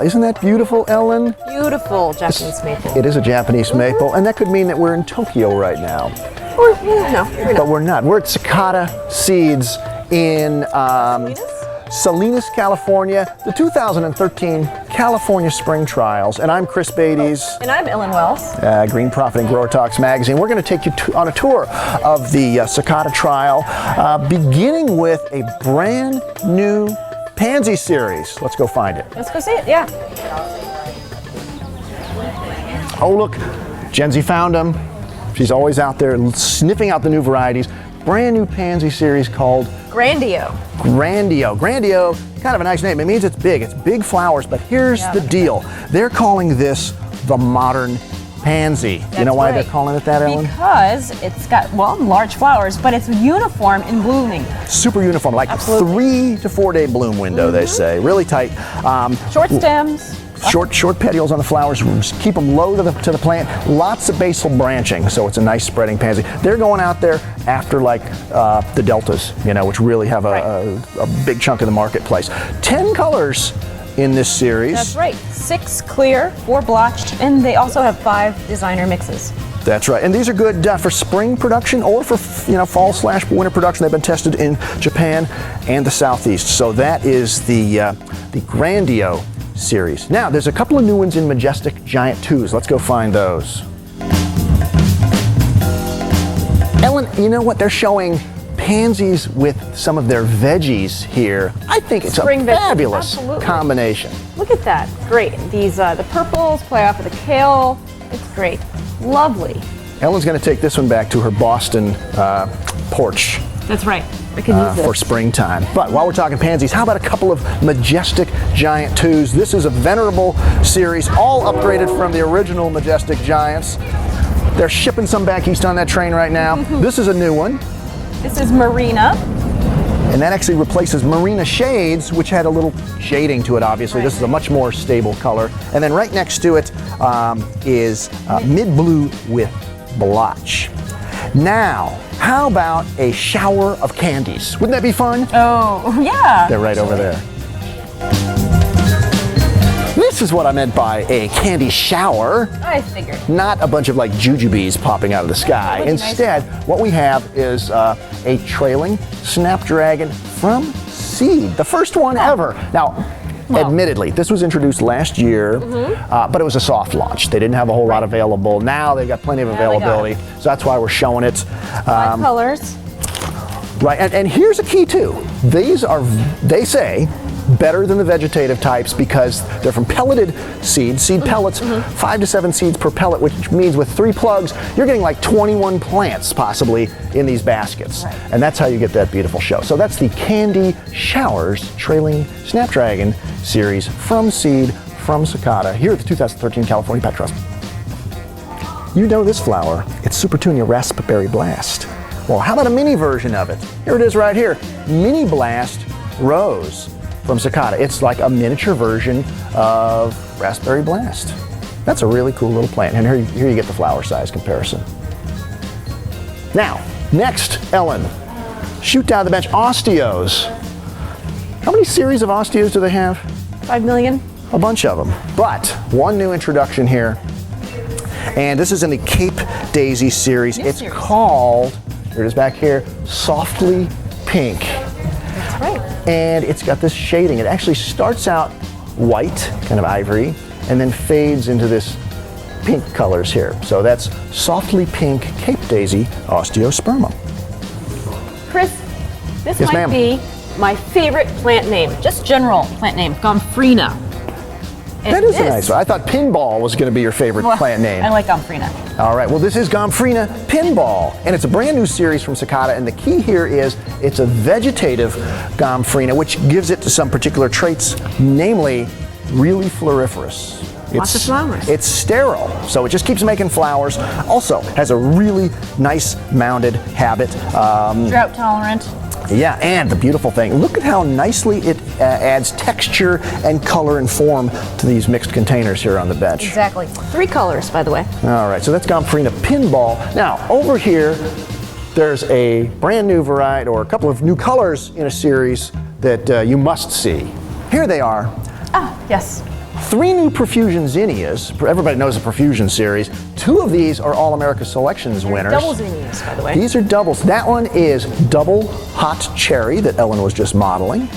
Isn't that beautiful, Ellen? Beautiful Japanese maple. It is a Japanese maple, and that could mean that we're in Tokyo right now. Or, no, we're But not. we're not. We're at Sakata Seeds in Salinas, California, the 2013 California Spring Trials. And I'm Chris Beatties. And I'm Ellen Wells. Green Profit and Grower Talks magazine. We're going to take you on a tour of the Sakata trial, beginning with a brand new Pansy series. Let's go find it. Let's go see it, yeah. Oh, look, Jenzy found them. She's always out there sniffing out the new varieties. Brand new Pansy series called Grandio. Grandio, kind of a nice name. It means it's big flowers, but here's the deal. They're calling this the modern Pansy. You know why they're calling it that, Ellen? Because it's got, well, large flowers, but it's uniform in blooming. Super uniform, like 3 to 4 day bloom window, they say. Really tight. Short stems. Short petioles on the flowers, just keep them low to the plant. Lots of basal branching, so it's a nice spreading pansy. They're going out there after like the deltas, you know, which really have a big chunk of the marketplace. 10 colors in this series. That's right. 6 clear, 4 blotched, and they also have 5 designer mixes. That's right, and these are good for spring production or for fall/winter production. They've been tested in Japan and the Southeast. So that is the Grandio series. Now, there's a couple of new ones in Majestic Giant 2s. Let's go find those. Ellen, you know what? They're showing pansies with some of their veggies here. I think it's Spring a veggies, fabulous absolutely. combination. Look at that. Great. These, the purples play off of the kale. It's great. Lovely. Ellen's going to take this one back to her Boston porch. That's right. I can use this for springtime. But while we're talking pansies, how about a couple of Majestic Giant 2s? This is a venerable series, all upgraded from the original Majestic Giants. They're shipping some back east on that train right now. This is a new one. This is Marina. And that actually replaces Marina Shades, which had a little shading to it, obviously. This is a much more stable color. And then right next to it is Mid Blue with Blotch. Now, how about a shower of candies? Wouldn't that be fun? Oh, yeah. They're right over there. This is what I meant by a candy shower. I figured. Not a bunch of like jujubes popping out of the sky. Instead, what we have is a trailing Snapdragon from seed. The first one ever. Now, admittedly, this was introduced last year, but it was a soft launch. They didn't have a whole lot available. Now they've got plenty of availability, so that's why we're showing it. 5 colors. Right, and here's a key too. These are, they say, better than the vegetative types because they're from pelleted seeds, seed pellets, 5 to 7 seeds per pellet, which means with 3 plugs, you're getting like 21 plants possibly in these baskets. Right. And that's how you get that beautiful show. So that's the Candy Showers Trailing Snapdragon series from seed, from Sakata, here at the 2013 California Pet Trust. You know this flower, it's Petunia Raspberry Blast. Well, how about a mini version of it? Here it is right here, Mini Blast Rose from Sakata. It's like a miniature version of Raspberry Blast. That's a really cool little plant. And here you get the flower size comparison. Now, next, Ellen, shoot down the bench, Osteos. How many series of Osteos do they have? 5 million. A bunch of them. But one new introduction here, and this is in the Cape Daisy series. It's called, here it is back here, Softly Pink. That's right. And it's got this shading. It actually starts out white, kind of ivory, and then fades into this pink colors here. So that's Softly Pink Cape Daisy Osteospermum. Chris, this Yes, might be my favorite plant name, just general plant name, Gomphrena. That is a nice one. I thought Pinball was going to be your favorite plant name. I like Gomphrena. All right, well, this is Gomphrena Pinball, and it's a brand new series from Sakata, and the key here is it's a vegetative Gomphrena, which gives it some particular traits, namely really floriferous. Lots of flowers. It's sterile, so it just keeps making flowers. Also has a really nice mounded habit. Drought tolerant. Yeah, and the beautiful thing, look at how nicely it adds texture and color and form to these mixed containers here on the bench. Exactly. 3 colors, by the way. All right, so that's Gomphrena Pinball. Now, over here, there's a brand new variety, or a couple of new colors in a series that you must see. Here they are. Ah, yes. 3 new Profusion Zinnias. Everybody knows the Profusion series. 2 of these are All-America Selections winners. Double Zinnias, by the way. These are doubles. That one is double hot cherry that Ellen was just modeling.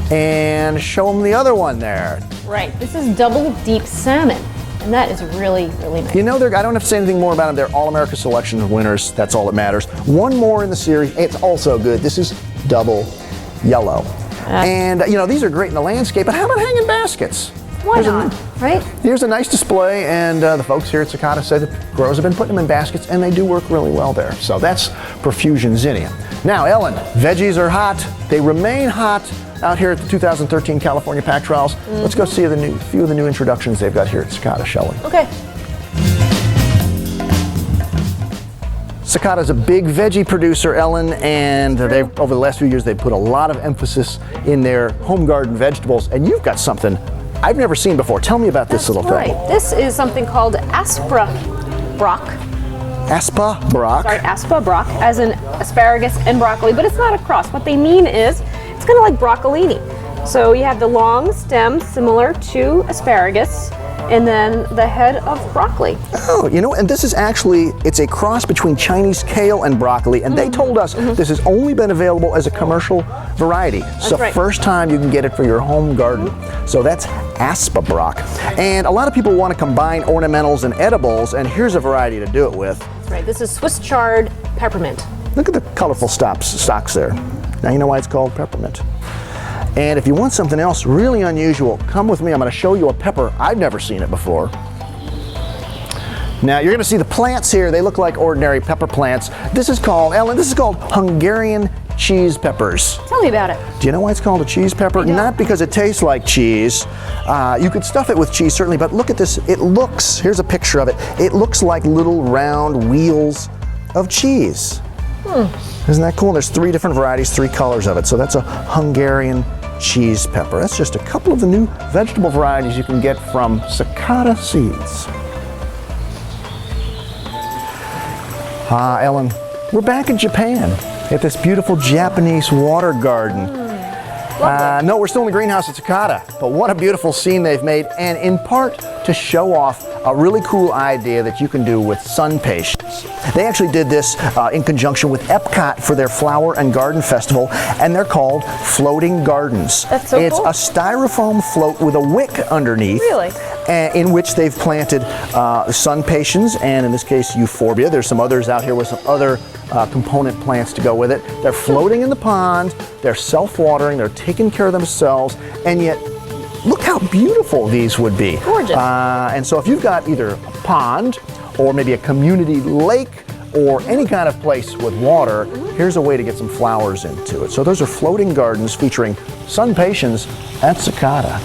And show them the other one there. Right, this is double deep salmon. And that is really, really nice. You know, I don't have to say anything more about them. They're All-America Selection winners. That's all that matters. One more in the series. It's also good. This is double yellow. And, you know, these are great in the landscape. But how about hanging baskets? Why not, right? Here's a nice display, and the folks here at Sakata say that growers have been putting them in baskets, and they do work really well there. So that's Profusion Zinnia. Now, Ellen, veggies are hot. They remain hot out here at the 2013 California Pack Trials. Let's go see a few of the new introductions they've got here at Sakata, shall we? Okay. Sakata's a big veggie producer, Ellen, and over the last few years they've put a lot of emphasis in their home garden vegetables, and you've got something I've never seen before. Tell me about this little thing. This is something called Aspa Brock. Aspa Brock? Sorry, Aspa Brock, as in asparagus and broccoli, but it's not a cross. What they mean is, it's kind of like broccolini. So you have the long stem similar to asparagus, and then the head of broccoli. Oh, you know, and this is actually, it's a cross between Chinese kale and broccoli, and they told us this has only been available as a commercial variety. So right. First time you can get it for your home garden. So that's Aspa Brock. And a lot of people want to combine ornamentals and edibles, and here's a variety to do it with. That's right, this is Swiss Chard Peppermint. Look at the colorful stalks there. Now you know why it's called peppermint. And if you want something else really unusual, come with me. I'm going to show you a pepper. I've never seen it before. Now you're going to see the plants here. They look like ordinary pepper plants. This is called, Ellen, this is called Hungarian cheese peppers. Tell me about it. Do you know why it's called a cheese pepper? Not because it tastes like cheese. You could stuff it with cheese certainly, but look at this. It looks, here's a picture of it. It looks like little round wheels of cheese. Isn't that cool? There's 3 different varieties, 3 colors of it. So that's a Hungarian cheese pepper. That's just a couple of the new vegetable varieties you can get from Sakata Seeds. Ellen, we're back in Japan at this beautiful Japanese water garden. No, we're still in the greenhouse at Sakata, but what a beautiful scene they've made, and in part to show off a really cool idea that you can do with sun patience. They actually did this in conjunction with Epcot for their Flower and Garden Festival, and they're called floating gardens. That's so It's cool. a styrofoam float with a wick underneath. Really? In which they've planted sun patience, and in this case euphorbia. There's some others out here with some other component plants to go with it. They're floating in the pond, they're self-watering, they're taking care of themselves, and yet look how beautiful these would be. Gorgeous. And so if you've got either a pond or maybe a community lake or any kind of place with water, here's a way to get some flowers into it. So those are floating gardens featuring sun patience at Sakata.